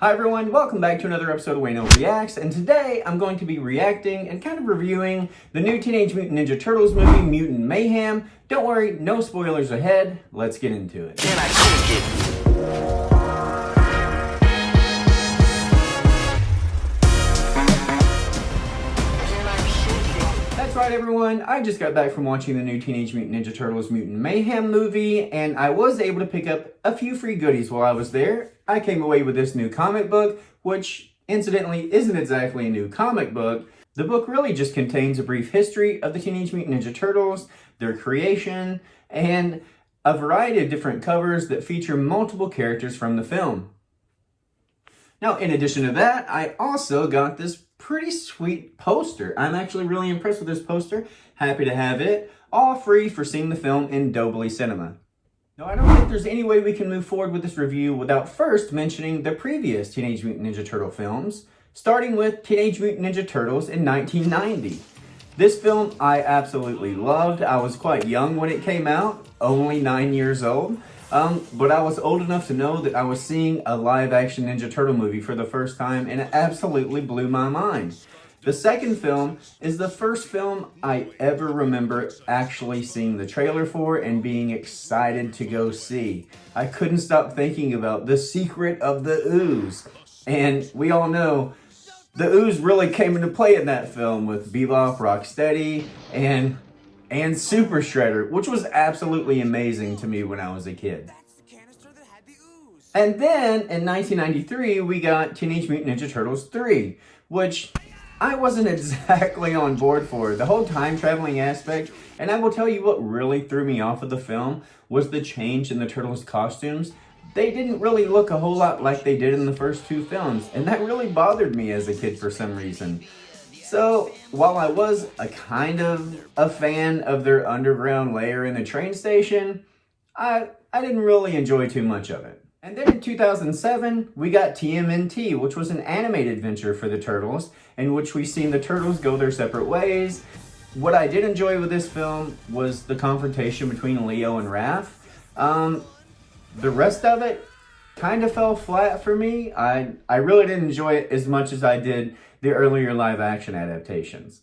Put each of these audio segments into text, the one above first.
Hi everyone, welcome back to another episode of Wayno Reacts, and today I'm going to be reacting and kind of reviewing the new Teenage Mutant Ninja Turtles movie, Mutant Mayhem. Don't worry, no spoilers ahead, let's get into it. Can I take it? That's right everyone, I just got back from watching the new Teenage Mutant Ninja Turtles Mutant Mayhem movie, and I was able to pick up a few free goodies while I was there. I came away with this new comic book, which incidentally isn't exactly a new comic book. The book really just contains a brief history of the Teenage Mutant Ninja Turtles, their creation, and a variety of different covers that feature multiple characters from the film. Now, in addition to that, I also got this pretty sweet poster. I'm actually really impressed with this poster. Happy to have it. All free for seeing the film in Dolby Cinema. Now, I don't think there's any way we can move forward with this review without first mentioning the previous Teenage Mutant Ninja Turtle films, starting with Teenage Mutant Ninja Turtles in 1990. This film I absolutely loved. I was quite young when it came out, only 9 years old, but I was old enough to know that I was seeing a live-action Ninja Turtle movie for the first time, and it absolutely blew my mind. The second film is the first film I ever remember actually seeing the trailer for and being excited to go see. I couldn't stop thinking about The Secret of the Ooze. And we all know the Ooze really came into play in that film with Bebop, Rocksteady, and Super Shredder, which was absolutely amazing to me when I was a kid. And then in 1993, we got Teenage Mutant Ninja Turtles 3, which I wasn't exactly on board for. The whole time traveling aspect, and I will tell you what really threw me off of the film was the change in the Turtles' costumes. They didn't really look a whole lot like they did in the first two films, and that really bothered me as a kid for some reason. So, while I was a kind of a fan of their underground lair in the train station, I didn't really enjoy too much of it. And then in 2007, we got TMNT, which was an animated venture for the Turtles, in which we've seen the Turtles go their separate ways. What I did enjoy with this film was the confrontation between Leo and Raph. The rest of it kind of fell flat for me. I really didn't enjoy it as much as I did the earlier live-action adaptations.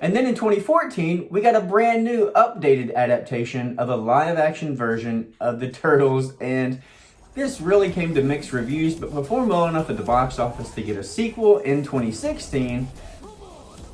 And then in 2014, we got a brand new updated adaptation of a live-action version of the Turtles, and this really came to mixed reviews, but performed well enough at the box office to get a sequel in 2016.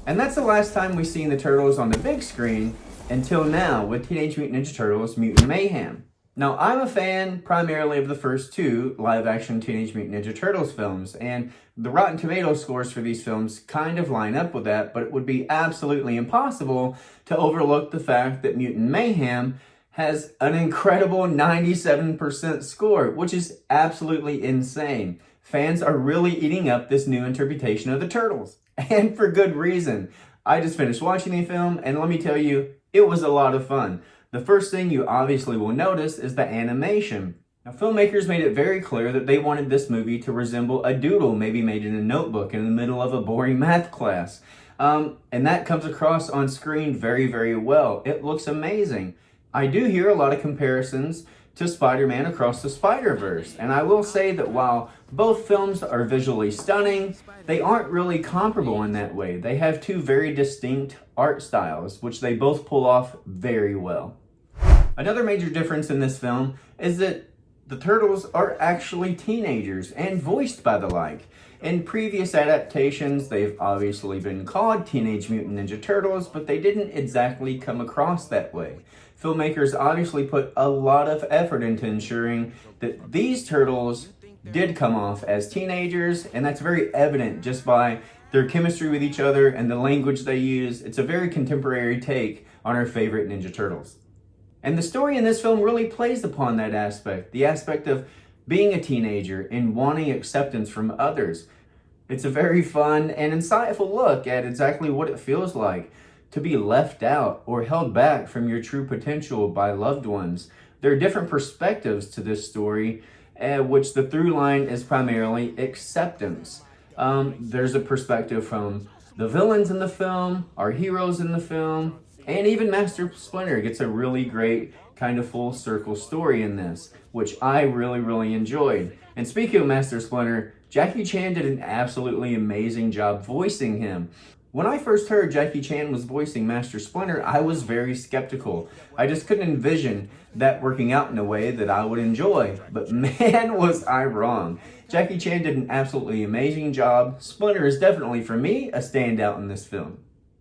And that's the last time we've seen the Turtles on the big screen until now with Teenage Mutant Ninja Turtles Mutant Mayhem. Now, I'm a fan primarily of the first two live-action Teenage Mutant Ninja Turtles films, and the Rotten Tomatoes scores for these films kind of line up with that, but it would be absolutely impossible to overlook the fact that Mutant Mayhem has an incredible 97% score, which is absolutely insane. Fans are really eating up this new interpretation of the Turtles, and for good reason. I just finished watching the film, and let me tell you, it was a lot of fun. The first thing you obviously will notice is the animation. Now, filmmakers made it very clear that they wanted this movie to resemble a doodle maybe made in a notebook in the middle of a boring math class. And that comes across on screen very, very well. It looks amazing. I do hear a lot of comparisons to Spider-Man Across the Spider-Verse, and I will say that while both films are visually stunning, they aren't really comparable in that way. They have two very distinct art styles, which they both pull off very well. Another major difference in this film is that the Turtles are actually teenagers and voiced by the like. In previous adaptations, they've obviously been called Teenage Mutant Ninja Turtles, but they didn't exactly come across that way. Filmmakers obviously put a lot of effort into ensuring that these Turtles did come off as teenagers, and that's very evident just by their chemistry with each other and the language they use. It's a very contemporary take on our favorite Ninja Turtles. And the story in this film really plays upon that aspect, the aspect of being a teenager and wanting acceptance from others. It's a very fun and insightful look at exactly what it feels like to be left out or held back from your true potential by loved ones. There are different perspectives to this story, which the through line is primarily acceptance. There's a perspective from the villains in the film, our heroes in the film, and even Master Splinter gets a really great kind of full circle story in this, which I really enjoyed. And speaking of Master Splinter, Jackie Chan did an absolutely amazing job voicing him. When I first heard Jackie Chan was voicing Master Splinter, I was very skeptical. I just couldn't envision that working out in a way that I would enjoy. But man, was I wrong. Jackie Chan did an absolutely amazing job. Splinter is definitely, for me, a standout in this film.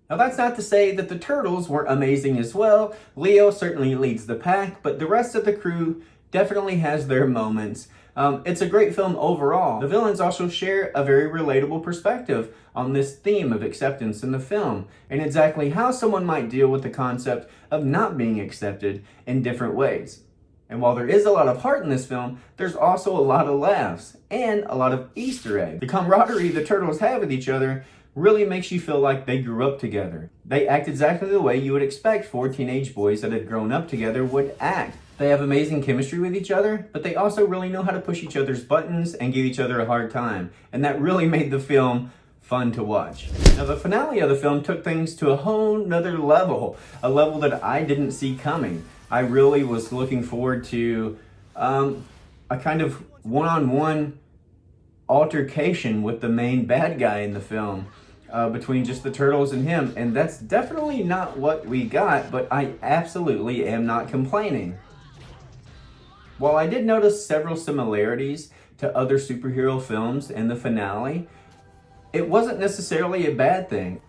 Now that's not to say that the Turtles weren't amazing as well. Leo certainly leads the pack, but the rest of the crew definitely has their moments. It's a great film overall. The villains also share a very relatable perspective on this theme of acceptance in the film, and exactly how someone might deal with the concept of not being accepted in different ways. And while there is a lot of heart in this film, there's also a lot of laughs and a lot of Easter eggs. The camaraderie the Turtles have with each other really makes you feel like they grew up together. They act exactly the way you would expect four teenage boys that had grown up together would act. They have amazing chemistry with each other, but they also really know how to push each other's buttons and give each other a hard time. And that really made the film fun to watch. Now the finale of the film took things to a whole nother level, a level that I didn't see coming. I really was looking forward to a kind of one-on-one altercation with the main bad guy in the film. Between just the Turtles and him, and that's definitely not what we got, but I absolutely am not complaining. While I did notice several similarities to other superhero films in the finale, it wasn't necessarily a bad thing.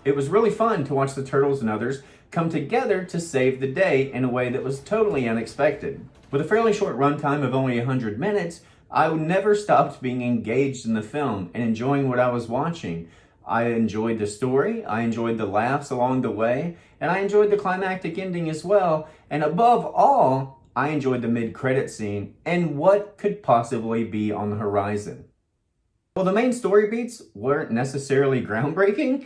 It was really fun to watch the Turtles and others come together to save the day in a way that was totally unexpected. With a fairly short runtime of only 100 minutes, I never stopped being engaged in the film and enjoying what I was watching. I enjoyed the story, I enjoyed the laughs along the way, and I enjoyed the climactic ending as well. And above all, I enjoyed the mid-credit scene and what could possibly be on the horizon. Well, the main story beats weren't necessarily groundbreaking.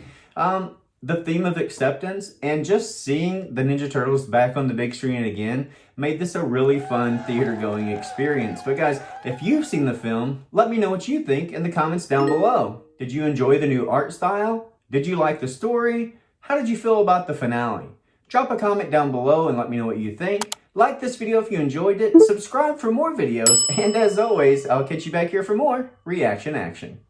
The theme of acceptance and just seeing the Ninja Turtles back on the big screen again made this a really fun theater-going experience. But guys, if you've seen the film, let me know what you think in the comments down below. Did you enjoy the new art style? Did you like the story? How did you feel about the finale? Drop a comment down below and let me know what you think. Like this video if you enjoyed it, subscribe for more videos, and as always, I'll catch you back here for more Reaction Action.